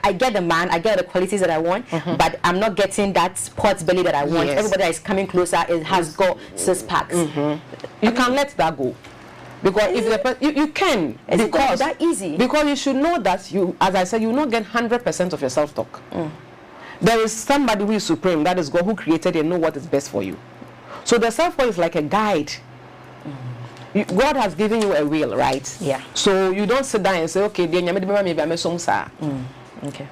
I get the man, I get the qualities that I want, but I'm not getting that pot belly that I want. Yes. Everybody that is coming closer has got 6 packs. You can let that go. Because if you can, is because it that easy? Because you should know that you, as I said, you will not get 100% of your self-talk. There is somebody who is supreme, that is God, who created you and know what is best for you. So the self-talk is like a guide. God has given you a will, right? Yeah. So you don't sit down and say, okay, maybe I'm a Okay.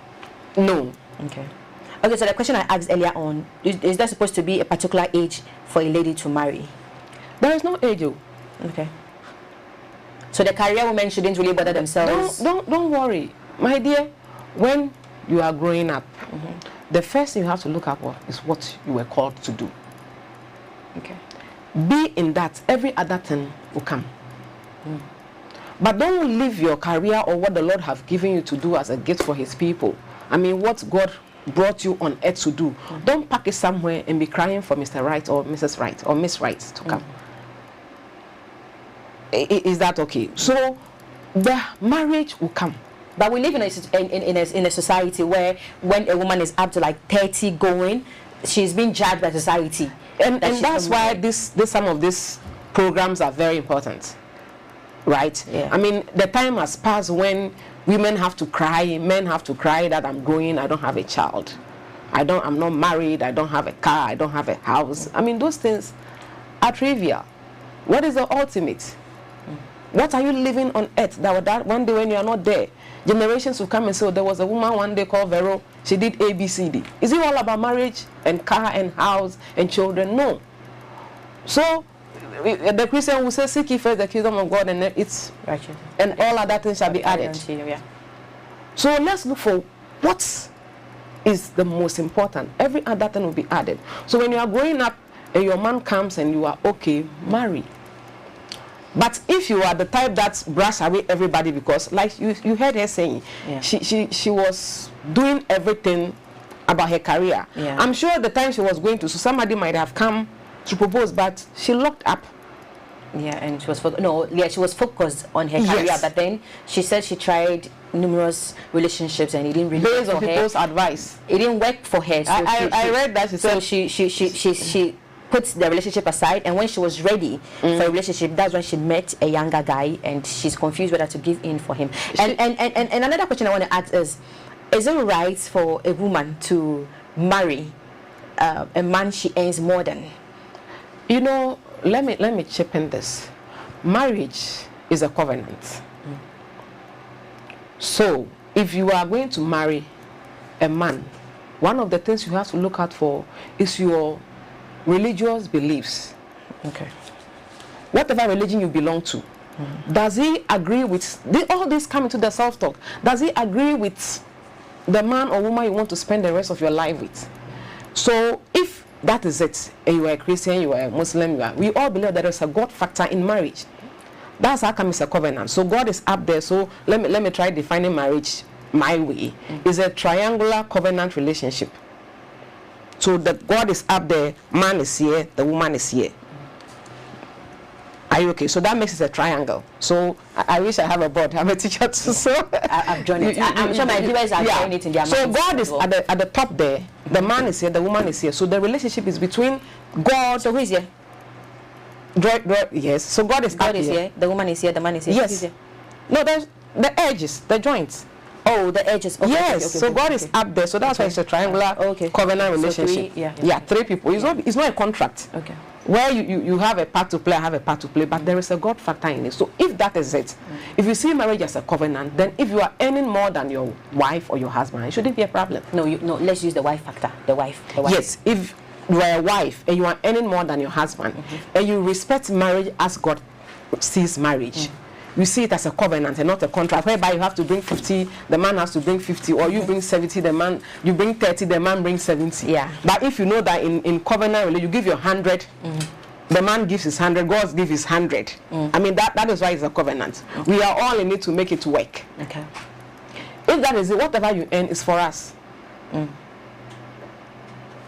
No. Okay. Okay, so the question I asked earlier on, is there supposed to be a particular age for a lady to marry? There is no age. Okay. So the career women shouldn't really bother themselves? Don't worry. My dear, when you are growing up, the first thing you have to look at is what you were called to do. Okay. Be in that, every other thing will come. But don't leave your career or what the Lord have given you to do as a gift for his people. I mean, what God brought you on earth to do. Don't pack it somewhere and be crying for Mr. Right or Mrs. Right or Miss Right to come. Is that okay? So the marriage will come. But we live in a society where when a woman is up to like 30 going, she's being judged by society. And that's why some of these programs are very important. Right? Yeah. I mean, the time has passed when women have to cry, men have to cry that I'm growing, I don't have a child. I'm not married, I don't have a car, I don't have a house. I mean, those things are trivial. What is the ultimate? What are you living on earth that one day when you are not there, generations will come and say, oh, there was a woman one day called Vero, she did A, B, C, D. Is it all about marriage and car and house and children? No. So the Christian will say, seek ye first the kingdom of God and it's righteous, and all other things shall be added. Yeah. So let's look for what is the most important. Every other thing will be added. So when you are growing up and your man comes and you are okay, marry. But if you are the type that brush away everybody, because like you heard her saying, she was doing everything about her career. Yeah. I'm sure the time she was going to, so somebody might have come to propose, but she locked up. Yeah, and she was she was focused on her career, but then she said she tried numerous relationships and it didn't really based work on for people's her. advice. It didn't work for her. So I read that she said she put the relationship aside, and when she was ready for a relationship, that's when she met a younger guy, and she's confused whether to give in for him. And another question I want to ask is it right for a woman to marry a man she earns more than? You know, let me chip in this. Marriage is a covenant. So if you are going to marry a man, one of the things you have to look out for is your religious beliefs. Okay. Whatever religion you belong to, does he agree with all this? Come into the self-talk. Does he agree with the man or woman you want to spend the rest of your life with? So if that is it, and you are a Christian, you are a Muslim, we all believe that there is a God factor in marriage. That's how come it's a covenant. So God is up there. So let me try defining marriage my way. It's a triangular covenant relationship. So the God is up there, man is here, the woman is here. Are you okay? So that makes it a triangle. So I wish I have a board. I'm a teacher too, so I've joined it. I'm sure my viewers are joining it in their minds. So God is at the top there, the man is here, the woman is here. So the relationship is between God. So who is here? Yes. So God is here, the woman is here, the man is here. Yes. Here? No, there's the edges, the joints. Oh, the edges. Okay, yes. Okay, so God is up there. So that's why it's a triangular covenant relationship. So three people. It's not a contract. Okay. Where you have a part to play, I have a part to play, but there is a God factor in it. So if that is it, if you see marriage as a covenant, then if you are earning more than your wife or your husband, it shouldn't be a problem. No, let's use the wife factor. The wife. Yes, if you are a wife and you are earning more than your husband, and you respect marriage as God sees marriage, you see it as a covenant and not a contract, whereby you have to bring 50, the man has to bring 50, or you bring 70, you bring 30, the man brings 70. Yeah. But if you know that in covenant, you give your 100, the man gives his 100, God gives his 100. I mean, that is why it's a covenant. We are all in it to make it work. Okay. If that is it, whatever you earn is for us.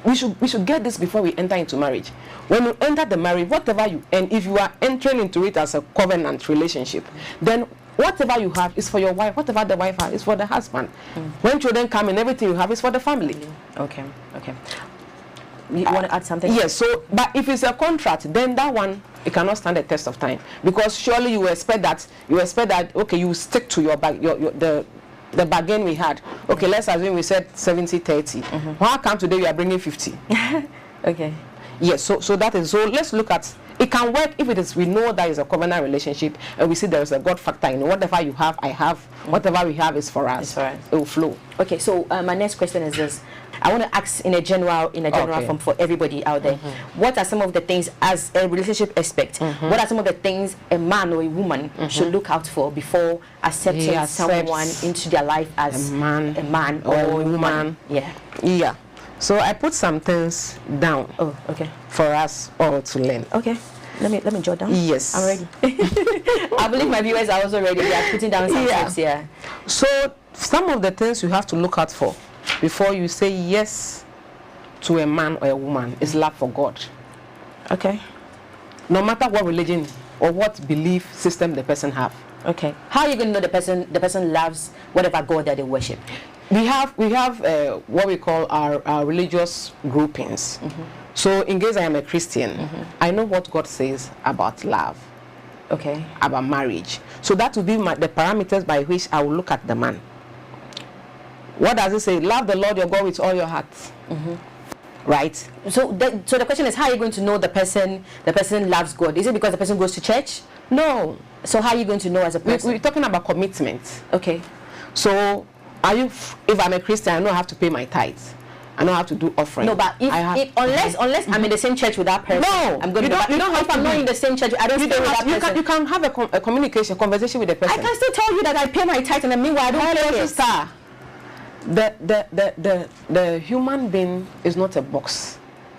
We should get this before we enter into marriage. When you enter the marriage, whatever you earn, if you are entering into it as a covenant relationship, then whatever you have is for your wife. Whatever the wife has is for the husband. When children come in, everything you have is for the family. Okay. You want to add something? Yes. So, but if it's a contract, then that one, it cannot stand the test of time, because surely you expect that okay, you stick to your the bargain we had. Okay, let's assume we said 70-30. How come today we are bringing 50? Okay. Yes. So that is, so let's look at, it can work if it is, we know that is a covenant relationship and we see there is a God factor in whatever you have, I have, whatever we have is for us. It's for us. It will flow. Okay, so my next question is this. I want to ask in a general form for everybody out there. What are some of the things, as a relationship aspect, what are some of the things a man or a woman should look out for before accepting someone into their life as a man or a woman? Yeah. So I put some things down. Oh, okay. For us all to learn. Okay. Let me jot down. Yes. I'm ready. I believe my viewers are also ready. They are putting down some tips here. So some of the things you have to look out for before you say yes to a man or a woman is love for God. Okay. No matter what religion or what belief system the person have. Okay. How are you going to know the person loves whatever God that they worship? We have what we call our religious groupings. So in case I am a Christian, I know what God says about love. Okay. About marriage. So that will be the parameters by which I will look at the man. What does it say? Love the Lord your God with all your heart. Right? So the question is, how are you going to know the person loves God? Is it because the person goes to church? No. So how are you going to know as a person? We're talking about commitment. Okay. So if I'm a Christian, I know I have to pay my tithes. I don't have to do offering. No, but unless I'm in the same church with that person, no, I'm going to. You don't have to. I'm not in the same church. I don't stay with that person. You can have a conversation with the person. I can still tell you that I pay my tithe, and meanwhile I don't pay it. The human being is not a box.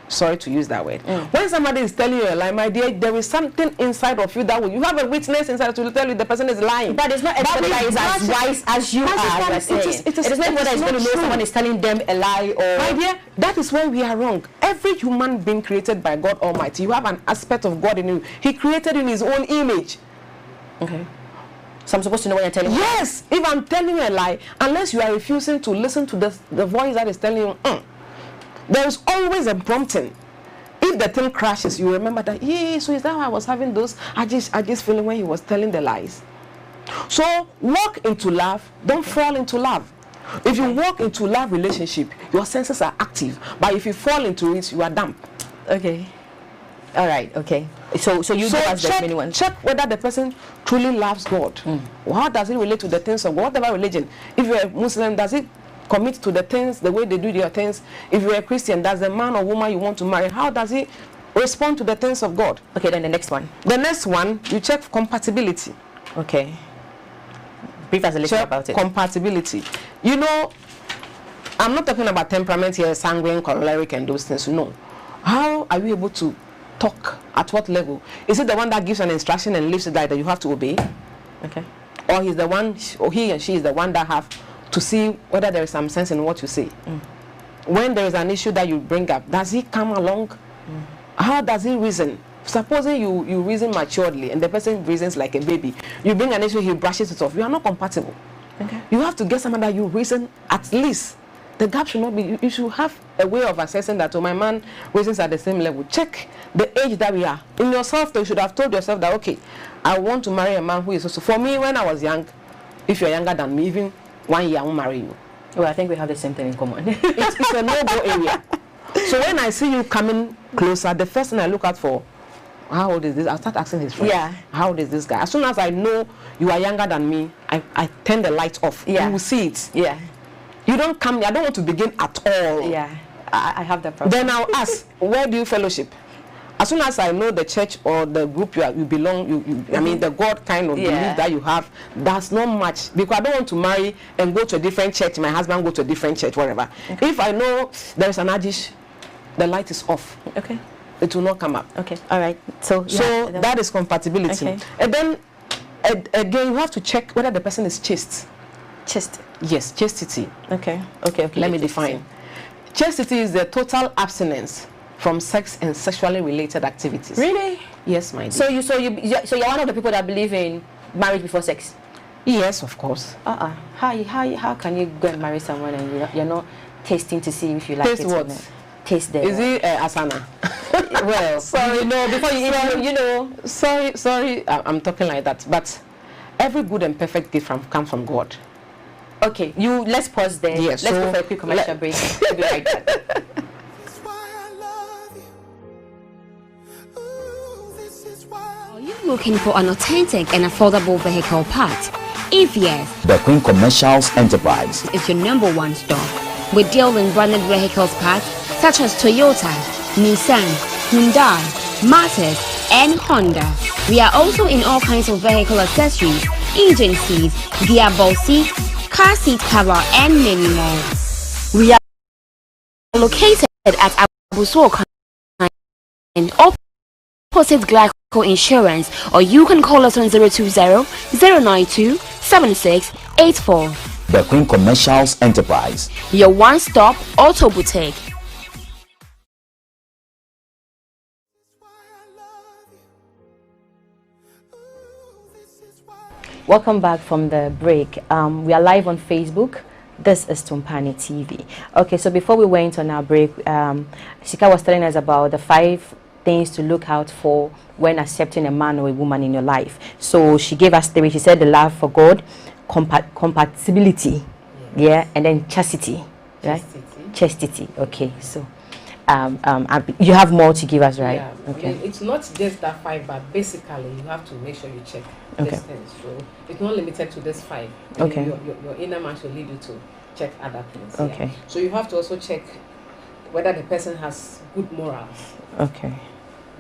Sorry to use that word. When somebody is telling you a lie, my dear, there is something inside of you that you have a witness inside to tell you the person is lying. But it's not everybody that is as wise as you are. It is not everybody that is going to know someone is telling them a lie. Or my dear, that is where we are wrong. Every human being created by God Almighty, you have an aspect of God in you. He created in His own image. Okay. So I'm supposed to know what you're telling me? Yes. If I'm telling you a lie, unless you are refusing to listen to the voice that is telling you, there is always a prompting. If the thing crashes, you remember that, so is that why I was having those I just feeling when he was telling the lies. So walk into love, don't fall into love. If you walk into love relationship, your senses are active. But if you fall into it, you are dumb. Okay. All right, okay. So you give us the many ones. Check whether the person truly loves God. How does it relate to the things of God? Whatever religion. If you're a Muslim, does it commit to the things, the way they do their things? If you're a Christian, does the man or woman you want to marry, how does he respond to the things of God? Okay, then the next one. The next one, you check compatibility. Okay. Brief us a little about it. Compatibility. You know, I'm not talking about temperament here, sanguine, choleric, and those things. No. How are you able to talk? At what level? Is it the one that gives an instruction and leaves it that you have to obey? Okay. Or he's the one, or he and she is the one that have to see whether there is some sense in what you say. When there is an issue that you bring up, does he come along? How does he reason? Supposing you reason maturely and the person reasons like a baby, you bring an issue, he brushes it off. You are not compatible. Okay. You have to get someone that you reason at least. The gap should not be, you should have a way of assessing that, my man reasons at the same level. Check the age that we are. In yourself, you should have told yourself that, okay, I want to marry a man who is also, for me, when I was young, if you're younger than me, even 1 year, I won't marry you. Well, I think we have the same thing in common. It's a no-go area. So when I see you coming closer, the first thing I look out for, how old is this? I'll start asking his friends. Yeah. How old is this guy? As soon as I know you are younger than me, I turn the light off. Yeah. You will see it. Yeah. You don't come, I don't want to begin at all. Yeah. I have that problem. Then I'll ask, where do you fellowship? As soon as I know the church or the group you belong, I mean the God kind of belief that you have, that's not much. Because I don't want to marry and go to a different church, my husband go to a different church, whatever. Okay. If I know there is an addish, the light is off. Okay. It will not come up. Okay. All right. So that is compatibility. Okay. And then again, you have to check whether the person is chaste. Chaste. Yes, chastity. Okay. Let me define. Chastity is the total abstinence from sex and sexually related activities. Really? Yes, my dear. So you're one of the people that believe in marriage before sex? Yes, of course. How can you go and marry someone and you're not tasting to see if you like Taste it what? or not? Taste the. Is it asana? Well, sorry, no. Before you eat, you know. Sorry, I'm talking like that. But every good and perfect gift comes from God. Okay, let's pause there. Yes, let's go for a quick commercial break. We'll be right back. Are you looking for an authentic and affordable vehicle part? If yes, The Queen Commercials Enterprise it's your number one stop. We deal in branded vehicles parts such as Toyota, Nissan, Hyundai, Matis, and Honda. We are also in all kinds of vehicle accessories, engine seats, gearbox seats, car seat cover, and many more. We are located at Abuso and opposite Glyco Insurance, or you can call us on 020-092-7684. The Queen Commercials Enterprise. Your one-stop auto boutique. Welcome back from the break. We are live on Facebook. This is Tumpani TV. Okay, so before we went on our break, Shika was telling us about the 5 things to look out for when accepting a man or a woman in your life. So she gave us 3. She said the love for God, compatibility, yeah, and then chastity, right? Chastity. Okay, so you have more to give us, right? Yeah. Okay. I mean, it's not just that 5, but basically you have to make sure you check these things. So it's not limited to this 5. Okay. Your inner man should lead you to check other things. Okay. Yeah. So you have to also check whether the person has good morals. Okay.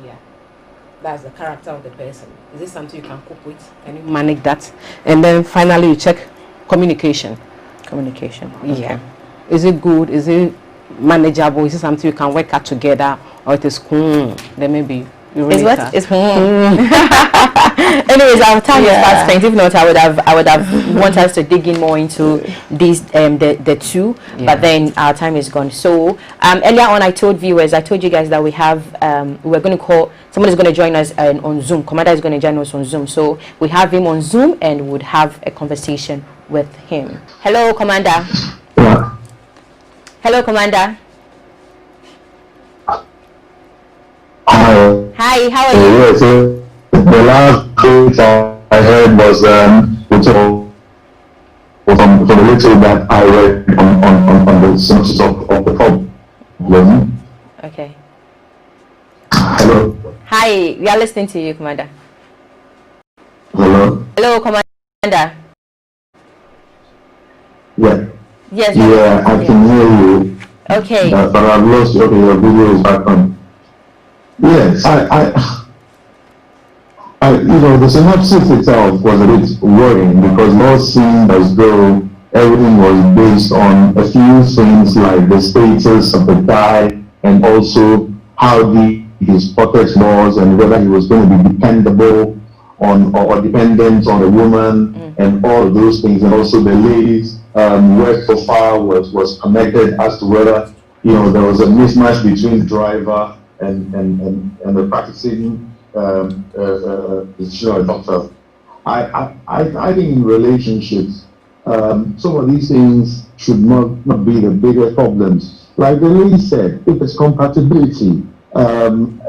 Yeah. That's the character of the person. Is this something you can cope with? Can you manage that? And then finally you check communication. Communication. Yeah. Is it good? Is it manageable? Is it something you can work out together? Or it is then maybe you really Is what? It's Anyways, our time is fast spent. If not, I would have want us to dig in more into these the 2, but then our time is gone. So earlier on, I told you guys that we have we're going to call someone is going to join us on Zoom. Commander is going to join us on Zoom. So we have him on Zoom and would have a conversation with him. Hello, Commander. Yeah. Hello, Commander. Hi, how are you? Yes, the last thing I heard was from the little that I read on the synopsis of the problem. Okay. Hello. Hi, we are listening to you, Commander. Hello. Hello, Commander. Yeah. Yes. Yeah, I can hear you. Okay. But I've lost your video is back on. Yes, the synopsis itself was a bit worrying because it all seemed as though everything was based on a few things like the status of the guy and also how deep his pocket was and whether he was going to be dependable on or dependent on a woman and all of those things, and also the lady's work profile was connected as to whether there was a mismatch between the driver and the practicing doctor. I think in relationships, some of these things should not be the bigger problems. Like the lady said, if it's compatibility, and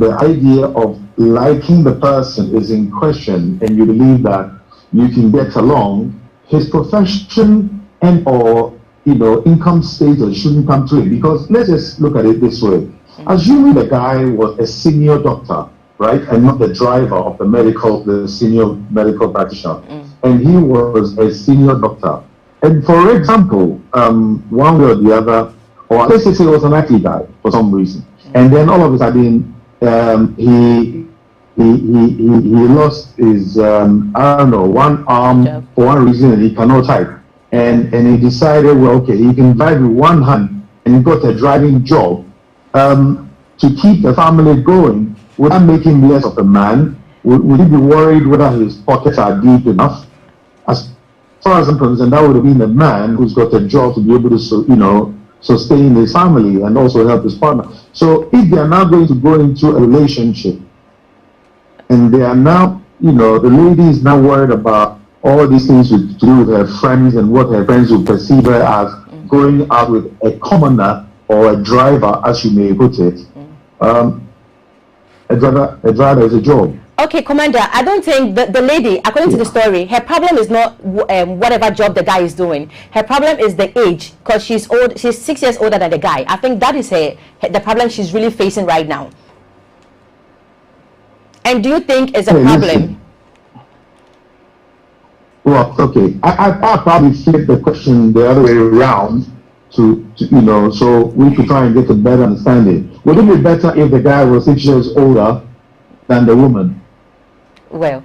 the idea of liking the person is in question, and you believe that you can get along, his profession and or income status shouldn't come to it. Because let's just look at it this way. Assuming the guy was a senior doctor, right, and not the driver of the senior medical practitioner, and he was a senior doctor, and for example, one way or the other, or let's just say he was an athlete guy for some reason, and then all of a sudden he lost his one arm for one reason, and he cannot type, and he decided, well, okay, he can drive with one hand, and he got a driving job to keep the family going. Would that make him less of a man? Would he be worried whether his pockets are deep enough? As far as I'm concerned, that would have been a man who's got a job to be able to sustain his family and also help his partner. So if they are now going to go into a relationship and they are now, the lady is now worried about all these things to do with her friends and what her friends will perceive her as, going out with a commoner or a driver, as you may put it. A driver is a job. Okay, Commander, I don't think the lady, according to the story, her problem is not whatever job the guy is doing. Her problem is the age, because she's old. She's 6 years older than the guy. I think that is the problem she's really facing right now. And do you think it's a problem? Listen. Well, okay. I'll probably flip the question the other way around to so we could try and get a better understanding. Would it be better if the guy was 6 years older than the woman? Well,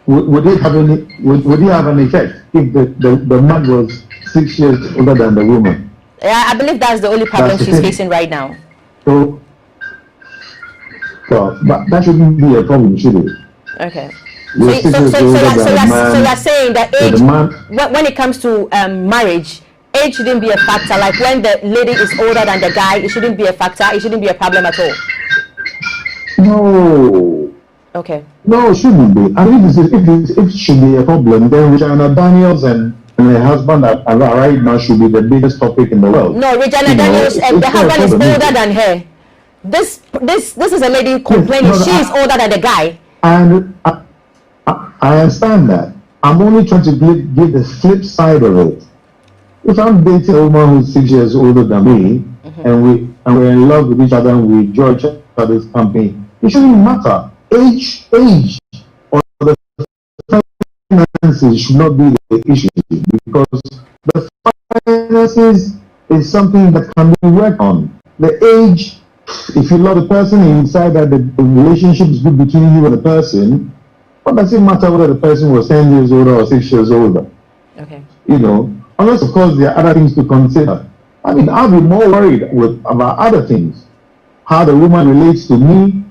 would it have an effect if the man was 6 years older than the woman? Yeah, I believe that's the only problem she's facing right now. So, but that shouldn't be a problem, should it? Okay. So you're saying that age, when it comes to marriage, age shouldn't be a factor. Like when the lady is older than the guy, it shouldn't be a factor. It shouldn't be a problem at all. No. Okay. No, it shouldn't be. I mean, if it should be a problem, then Regina Daniels and her husband right now should be the biggest topic in the world. No, Regina Daniels, the husband is older than her. This is a lady complaining. She is older than the guy. And I understand that. I'm only trying to give the flip side of it. If I'm dating a woman who's 6 years older than me, and we're in love with each other and we enjoy each other's company, it shouldn't matter. Age or the finances should not be the issue, because the finances is something that can be worked on. The age, if you love the person inside that the relationship is good between you and the person, what does it matter whether the person was 10 years older or 6 years older? Okay. Unless of course there are other things to consider. I mean, I'll be more worried about other things. How the woman relates to me,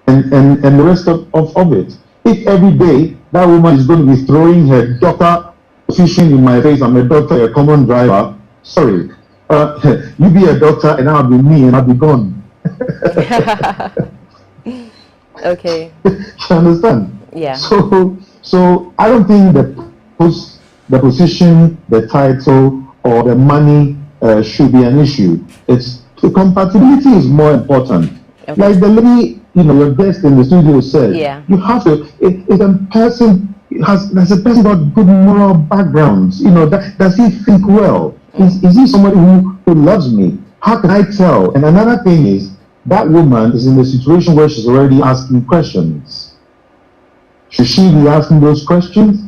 and the rest of it. If every day that woman is going to be throwing her daughter position in my face, I'm a doctor, a common driver, sorry, you be a doctor and I'll be me and I'll be gone. Okay. You understand? Yeah. So I don't think the position, the title, or the money should be an issue. It's the compatibility is more important. Okay. Like the lady, your guest in the studio said, you have to. If a person has a person got good moral backgrounds, does he think well? Is he somebody who loves me? How can I tell? And another thing is, that woman is in the situation where she's already asking questions. Should she be asking those questions?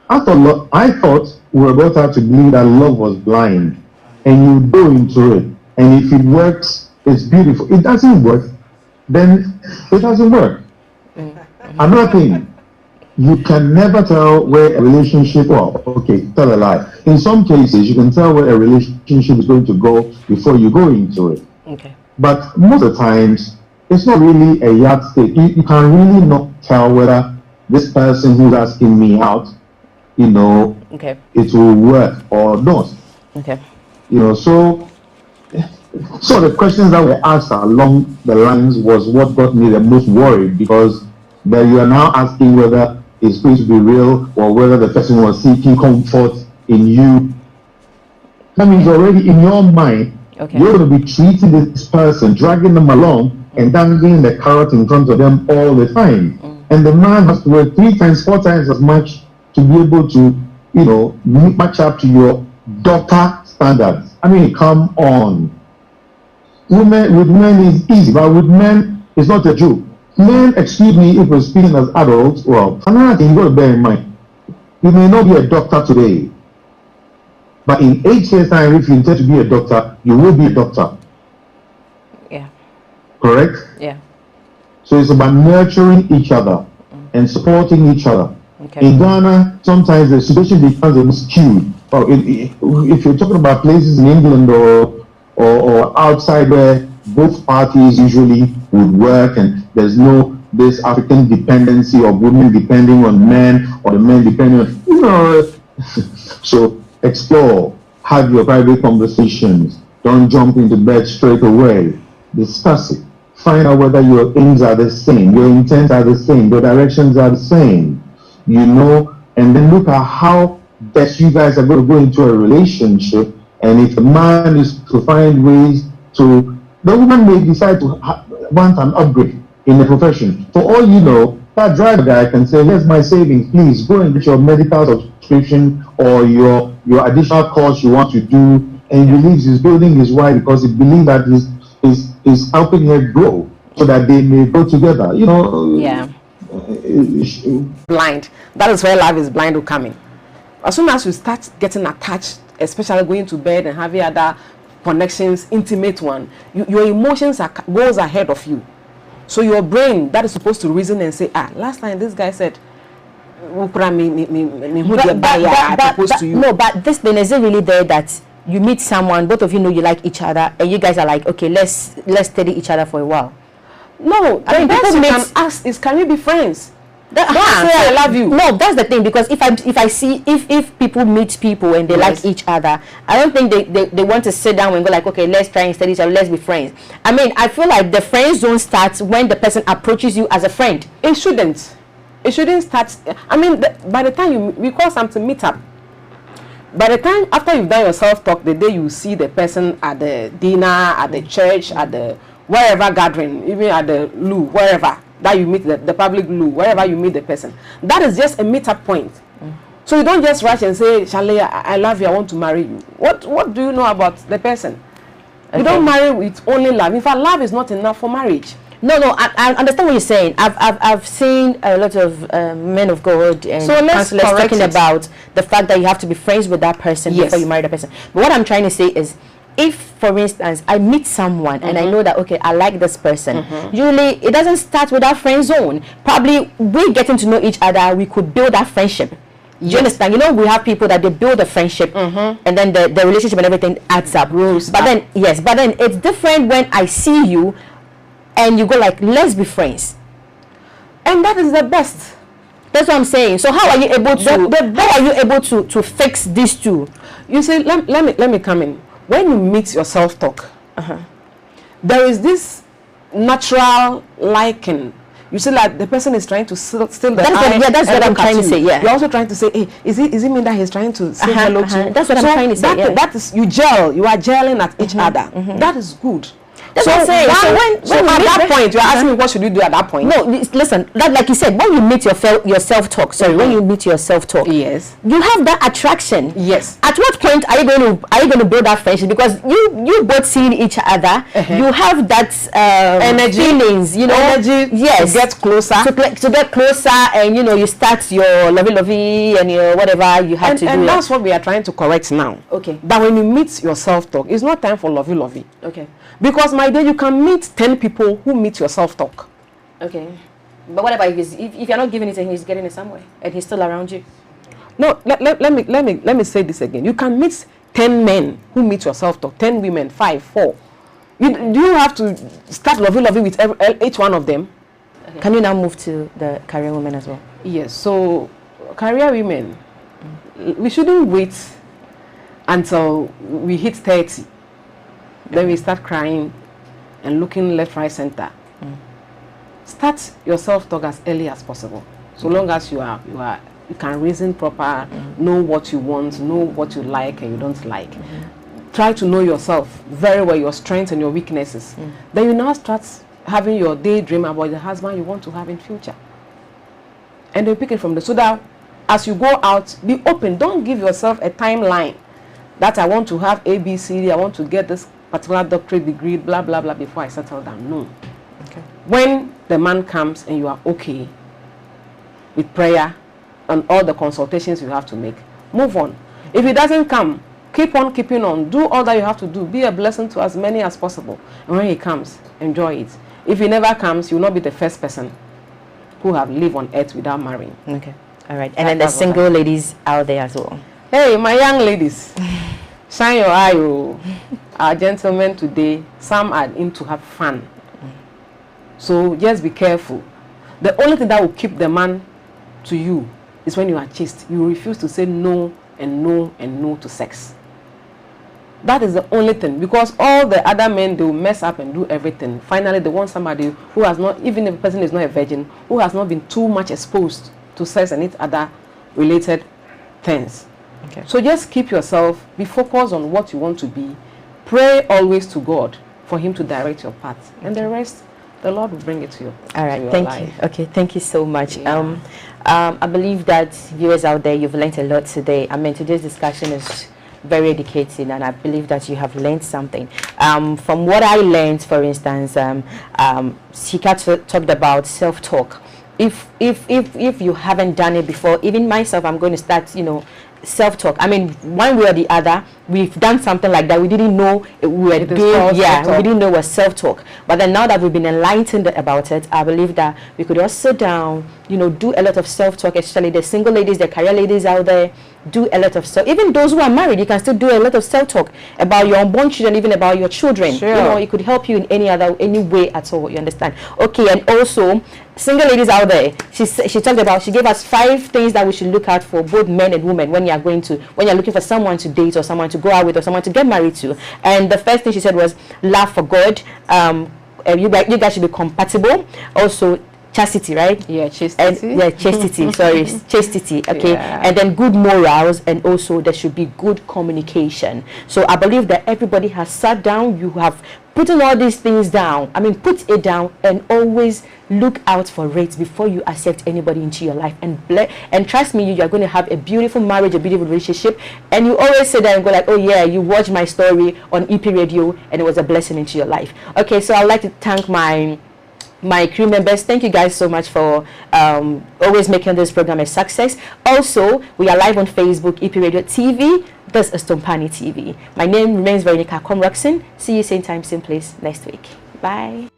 I thought we were brought out to believe that love was blind, and you go into it, and if it works, it's beautiful. It doesn't work, then it doesn't work. Another thing, you can never tell where a relationship, tell a lie. In some cases, you can tell where a relationship is going to go before you go into it. Okay. But most of the times, it's not really a yardstick. You can really not tell whether this person who's asking me out, it will work or not. Okay. So the questions that were asked along the lines was what got me the most worried, because that you are now asking whether it's going to be real or whether the person was seeking comfort in you. That means already in your mind, you're going to be treating this person, dragging them along and dangling the carrot in front of them all the time. And the man has to work 3 times, 4 times as much to be able to, match up to your daughter standards. I mean, come on. With men is easy, but with men, it's not a joke. Men, excuse me if we're speaking as adults, another thing you got to bear in mind, you may not be a doctor today, but in 8 years' time, if you intend to be a doctor, you will be a doctor. Yeah. Correct? Yeah. So it's about nurturing each other and supporting each other. Okay. In Ghana, sometimes the situation becomes a bit skewed. If you're talking about places in England or outside where both parties usually would work and there's no this African dependency of women depending on men or the men depending on, So explore, have your private conversations. Don't jump into bed straight away. Discuss it. Find out whether your aims are the same, your intents are the same, your directions are the same. and then look at how best you guys are going to go into a relationship. And if the man is to find ways to, the woman may decide to want an upgrade in the profession. For all you know, that driver guy can say, here's my savings, please go and get your medical subscription or your additional course you want to do, and he believes he's building his wife because he believes that he's helping her grow so that they may go together. You know. Yeah. Blind. That is where love is blind will come in. As soon as you start getting attached, especially going to bed and having other connections, intimate one, your emotions goes ahead of you. So your brain that is supposed to reason and say, last time this guy said, to you. No, but this thing, is it really there that you meet someone, both of you know you like each other, and you guys are like, okay, let's study each other for a while? No, I mean, people can ask is, can we be friends? Don't say I love you. No, that's the thing, because if people meet people and they like each other, I don't think they want to sit down and go like, okay, let's try and study each other, let's be friends. I mean, I feel like the friend zone starts when the person approaches you as a friend. It shouldn't start. I mean, by the time we call something meet up, by the time after you've done your self-talk, the day you see the person at the dinner, at the church, at the wherever gathering, even at the loo, wherever that you meet the public loo, wherever you meet the person, that is just a meet-up point. So you don't just rush and say, Shale, I love you, I want to marry you. What do you know about the person? Okay. You don't marry with only love. In fact, love is not enough for marriage. No, I understand what you're saying. I've seen a lot of men of God and counselors talking about the fact that you have to be friends with that person before you marry the person. But what I'm trying to say is, if, for instance, I meet someone and I know that, okay, I like this person, usually it doesn't start with that friend zone. Probably we getting to know each other, we could build that friendship. Do you understand? You know, we have people that they build a friendship and then the relationship and everything adds up. But then it's different when I see you and you go like, let's be friends. And that is the best. That's what I'm saying. So how are you able to fix these two? You see, let me come in. When you mix your self-talk, there is this natural liking. You see, like the person is trying to steal the eye. That's what I'm trying to say. Yeah. You're also trying to say, hey, is it mean that he's trying to say hello to? That's what I'm trying to say. That is, you are gelling at each other. That is good. That's what I'm saying. So at that point, you're asking me what should you do at that point? No, listen. Like you said, when you meet your self-talk. When you meet your self-talk, yes, you have that attraction. Yes. At what point are you going to build that friendship? Because you both seeing each other, you have that energy, feelings. You know, energy. Yes. To get closer. To get closer, and you start your lovey and your whatever you have to do. And that's what we are trying to correct now. Okay. That when you meet your self-talk, it's not time for lovey. Okay. Because my dear, you can meet 10 people who meet your self-talk. Okay. But what about if you're not giving it and he's getting it somewhere and he's still around you? No, let me say this again. You can meet 10 men who meet your self-talk, 10 women, 5, 4. Do you have to start lovey with each one of them? Okay. Can you now move to the career women as well? Yes. So career women, we shouldn't wait until we hit 30. Then we start crying and looking left, right, center. Start your self-talk as early as possible. So long as you can reason proper, know what you want, know what you like and you don't like. Try to know yourself very well, your strengths and your weaknesses. Then you now start having your daydream about the husband you want to have in future. And then pick it from there. So that as you go out, be open. Don't give yourself a timeline that I want to have A, B, C, D, I want to get this particular doctorate degree, blah, blah, blah, before I settle down. No. Okay. When the man comes and you are okay with prayer and all the consultations you have to make, move on. If it doesn't come, keep on keeping on. Do all that you have to do. Be a blessing to as many as possible. And when he comes, enjoy it. If he never comes, you will not be the first person who have lived on earth without marrying. Okay. All right. And then the single ladies out there as well. Hey, my young ladies. Shine your eye, oh. Our gentlemen today, some are in to have fun. So just be careful. The only thing that will keep the man to you is when you are chaste. You refuse to say no and no and no to sex. That is the only thing. Because all the other men, they will mess up and do everything. Finally, they want somebody who has not, even if the person is not a virgin, who has not been too much exposed to sex and each other related things. Okay. So just keep yourself, be focused on what you want to be. Pray always to God for Him to direct your path, and the rest, the Lord will bring it to you. All right, thank you. Okay, thank you so much. Yeah. I believe that viewers out there, you've learned a lot today. I mean, today's discussion is very educating, and I believe that you have learned something. From what I learned, for instance, Sika talked about self-talk. If you haven't done it before, even myself, I'm going to start, self-talk. I mean, one way or the other, we've done something like that. We didn't know we were doing. Yeah, we didn't know it was self-talk. But then now that we've been enlightened about it, I believe that we could all sit down, do a lot of self-talk, especially the single ladies, the career ladies out there. Do a lot of self. Even those who are married, you can still do a lot of self-talk about your unborn children, even about your children. Sure. It could help you in any way at all. You understand? Okay, and also single ladies out there, she gave us 5 things that we should look out for, both men and women, when you're looking for someone to date or someone to go out with or someone to get married to. And the first thing she said was love for God. You guys should be compatible. Also, chastity, right? Yeah, chastity. Chastity. Sorry, chastity. Okay, Yeah. and then good morals, and also there should be good communication. So I believe that everybody has sat down. You have put all these things down. I mean, put it down, and always look out for it before you accept anybody into your life. And trust me, you are going to have a beautiful marriage, a beautiful relationship. And you always sit there and go like, oh yeah, you watched my story on EP Radio, and it was a blessing into your life. Okay, so I'd like to thank my crew members. Thank you guys so much for always making this program a success. Also, we are live on Facebook, EP Radio TV. This is Tompani TV. My name remains Veronica Comroxon. See you same time, same place next week. Bye.